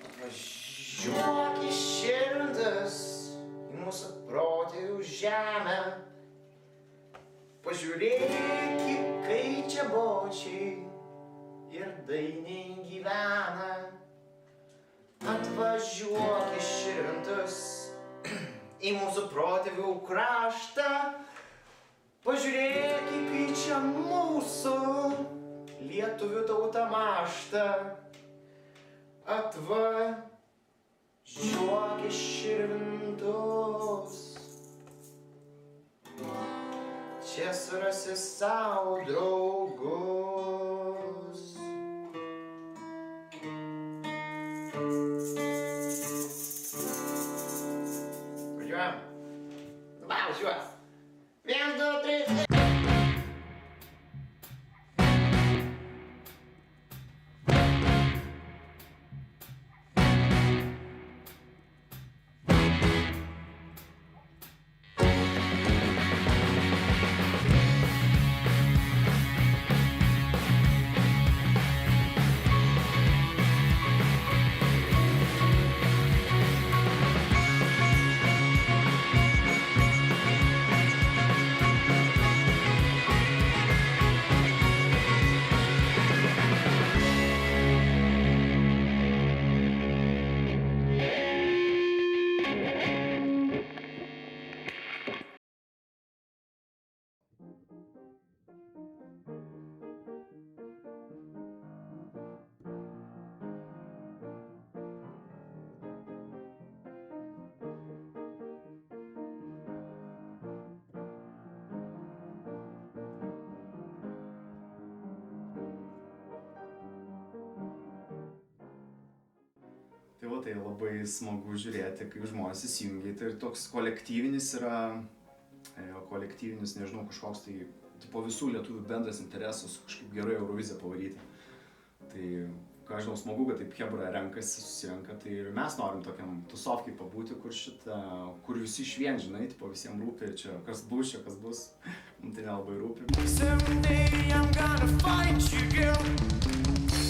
Atvažiuok į širdis, į mūsų protėvių žemę. Pažiūrėk, kai čia bočiai ir dainiai gyvena. Atvažiuok į širdis, į mūsų protėvių kraštą. Pažiūrėk, kai čia mūsų lietuvių tauta mąžta. Atvažiuok į širvintus, čia surasi savo draugus. Važiuojam. Važiuojam. 1, 2, 3. Tai va, tai labai smagu žiūrėti, kaip žmonės įsijungia. Tai toks kolektyvinis yra, nežinau, kažkoks tai, tipo visų lietuvių bendras interesas kažkaip gerai Euroviziją pavaryti. Tai, ką žinau, smagu, kad taip chebra renkasi, susirenka, tai ir mes norim tokiam tusovkai pabūti, kur visi išvien, žinai, tipo visiems rūpi, čia kas bus, mums tai nelabai rūpi. Someday I'm gonna find you, girl.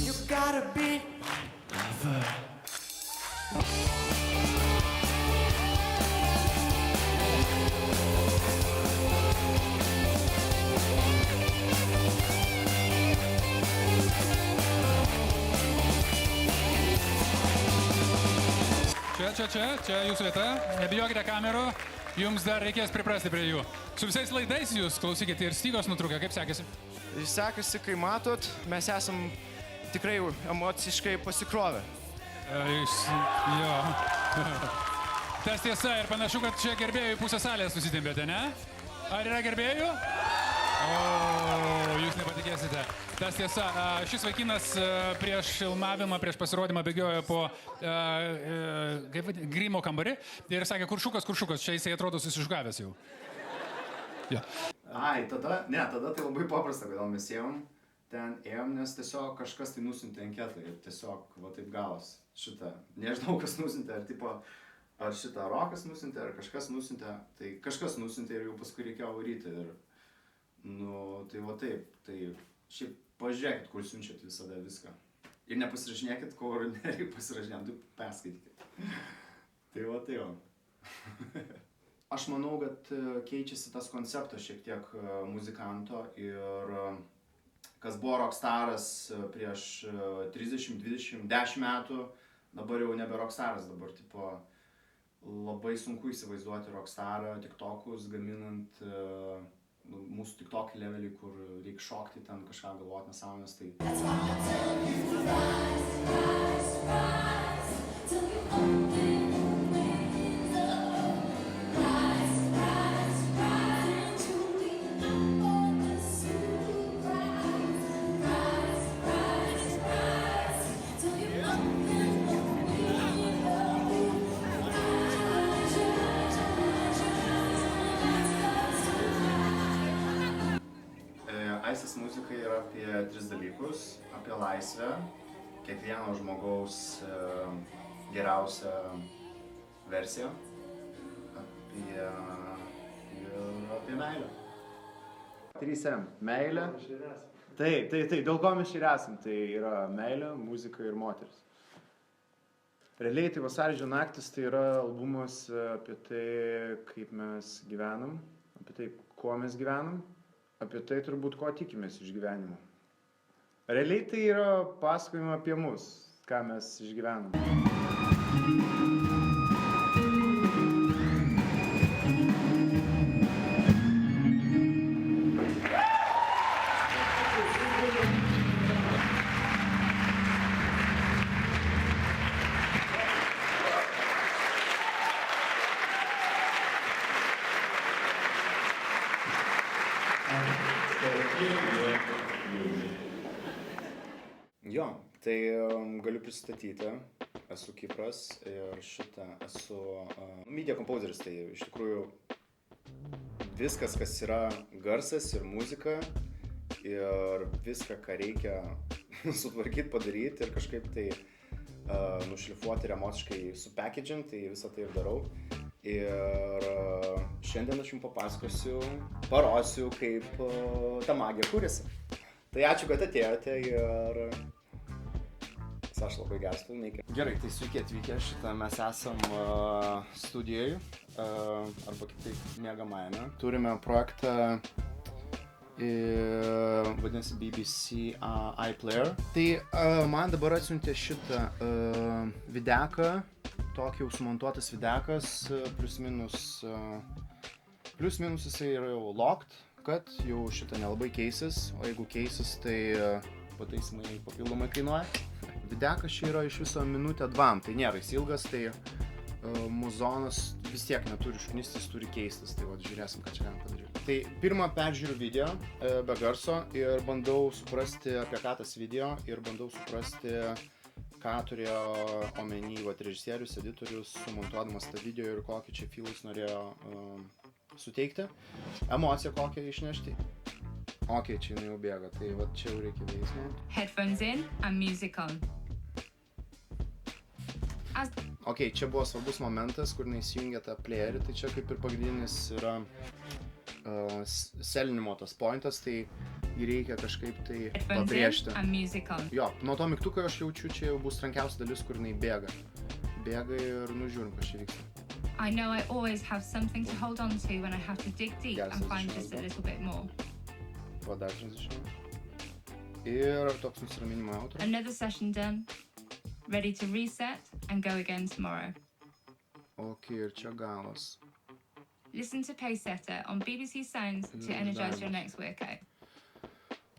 You gotta be my lover. Čia jūsų vieta, nebijokite kamerų, jums dar reikės priprasti prie jų. Su visais laidais jūs klausykite ir stygos nutrūkę, kaip sekėsi? Sekasi, kai matot, mes esam tikrai emociškai pasikrovę. Jo. Tas tiesa ir panašu, kad čia gerbėjų pusę salės susitempėte, ne? Ar yra gerbėjų? O, jūs nepatikėsite. Tas tiesa, šis vaikinas prieš filmavimą, prieš pasirodymą bėgiojo po grimo kambarį ir sakė, kuršukas, čia jisai atrodo susižgavęs jau. Ja. Ai, tada tai labai paprasta, kodėl mes ėjom, nes tiesiog kažkas tai nusiuntė anketą ir tiesiog va taip gavos šitą. Nežinau, kas nusiuntė, ar šitą Rokas nusiuntė, ar kažkas nusiuntė, tai kažkas nusiuntė ir jau paskui reikėjo varyti ir, tai va taip, tai šiaip pažiūrėkit, kur siunčiat visada viską. Ir nepasirašinėkit, kur nereikia pasirašinėti, tai perskaitykit. Tai va tai jo. Aš manau, kad keičiasi tas konceptas šiek tiek muzikanto ir kas buvo rockstaras prieš 30, 20, 10 metų, dabar jau nebe rockstaras, dabar tipo labai sunku įsivaizduoti rockstarą, tiktokus gaminant mūsų tiktokį levelį, kur reikia šokti ten kažką galvoti nesąmonės, tai... Aistės muzika yra apie 3 dalykus, apie laisvę, kiekvieno žmogaus geriausią versiją, apie meilę. 3M. Meilė, Tai, dėl ko mes čia ir esam, tai yra meilė, muzika ir moteris. Realiai tai Vasaridžio naktis tai yra albumas apie tai, kaip mes gyvenam, apie tai, kuo mes gyvenam, apie tai turbūt, ko tikimės iš gyvenimo. Realiai tai yra pasakojama apie mus, ką mes išgyvenam. Jo, tai galiu pristatyti, esu Kipras ir esu media composeris, tai iš tikrųjų viskas, kas yra garsas ir muzika ir viską, ką reikia sutvarkyti, padaryti ir kažkaip tai nušlifuoti ir emociškai supakagint, tai visą tai ir darau. Ir šiandien aš jums papasakosiu, parosiu, kaip ta magija kūrėsi. Tai ačiū, kad atėjote ir aš labai geras filmmaker. Gerai, tai sveiki atvykę, mes esam studijoje, arba kitaip miegamajame. Turime projektą, vadinasi BBC iPlayer. Tai man dabar atsiuntė šitą videką, tokį jau sumontuotas videkas, plius minus jisai yra jau locked, kad jau šitą nelabai keisis, o jeigu keisis, tai pataisimai papildomai kainuoja. Videkas čia yra iš viso minutę 2, tai nėra jis ilgas, tai muzonas vis tiek neturi šknistis, turi keistis, tai vat žiūrėsim, ką čia galim padaryti. Tai pirmą peržiūriu video be garso ir bandau suprasti, apie ką tas video ir bandau suprasti, ką turėjo omeny režisierius, editorius, sumontuodamas tą video ir kokį čia feelus norėjo suteikti, emociją kokią išnešti. Ok, čia jinai jau bėga, tai va čia jau reikia veiksmo. Headphones in and music on. Ok, čia buvo svarbus momentas, kur jinai įsijungia tą playerį, tai čia kaip ir pagrindinis yra selinimo tas pointas, tai jį reikia kažkaip tai pabrėžti. Jo, nuo to mygtuko aš jaučiu, čia jau bus trankiausia dalis, kur jinai bėga. Bėga ir nužiūrim, kas čia vyksta. I know I always have something to hold on to when I have to dig deep and find just a little bit more. Dar transition. Ir toks nusiraminimo autorius. Another session done. Ready to reset and go again tomorrow. Ok, ir čia galas. Listen to Pacesetter on BBC Sounds to energize your next workout.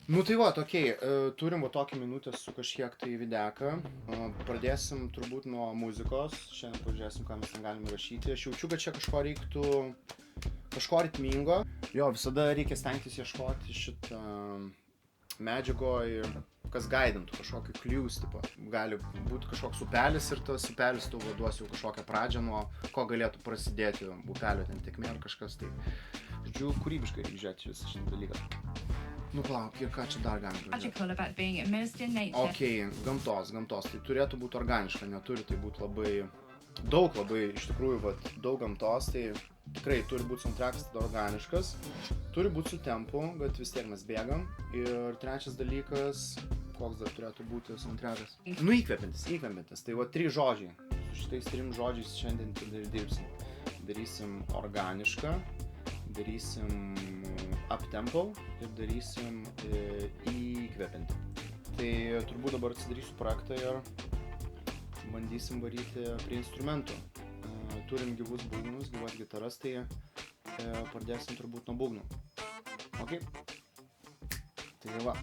Nu tai va, okei, turim va tokį minutę su kažkiek tai videką. Pradėsim turbūt nuo muzikos. Šiandien pažiūrėsim, ką mes ten galime rašyti. Aš jaučiu, kad čia kažko reiktų, kažko ritmingo. Jo, visada reikia stengtis ieškoti šitą medžiagoj, kas gaidintų kažkokį clues, tipo. Gali būti kažkoks upelis ir tas upelis tau duos jau kažkokią pradžią, nuo ko galėtų prasidėti upelio ten tėkmė ar kažkas tai. Žodžiu, kūrybiškai reikia žiūrėti visą šitą dalyką. Nu palauk, ir ką čia dar galime žiūrėti? Ok, gamtos. Tai turėtų būti organiška, neturi tai būti labai, iš tikrųjų, vat, daug gamtos, tai tikrai turi būti soundtrackas tada organiškas, turi būti su tempu, bet vis tiek mes bėgam. Ir trečias dalykas, koks dar turėtų būti soundtrackas? Nu įkvepiantis, tai va 3 žodžiai. Su šitais 3 žodžiais šiandien ir dirbsim. Darysim organišką, darysim up-tempo ir darysim įkvepiantį. Tai turbūt dabar atsidarysiu projektą ir bandysim varyti prie instrumentų. Turim gyvus būgnus, gyvas gitaras, tai pradėsim turbūt nuo būgnų. Ok? Tai va.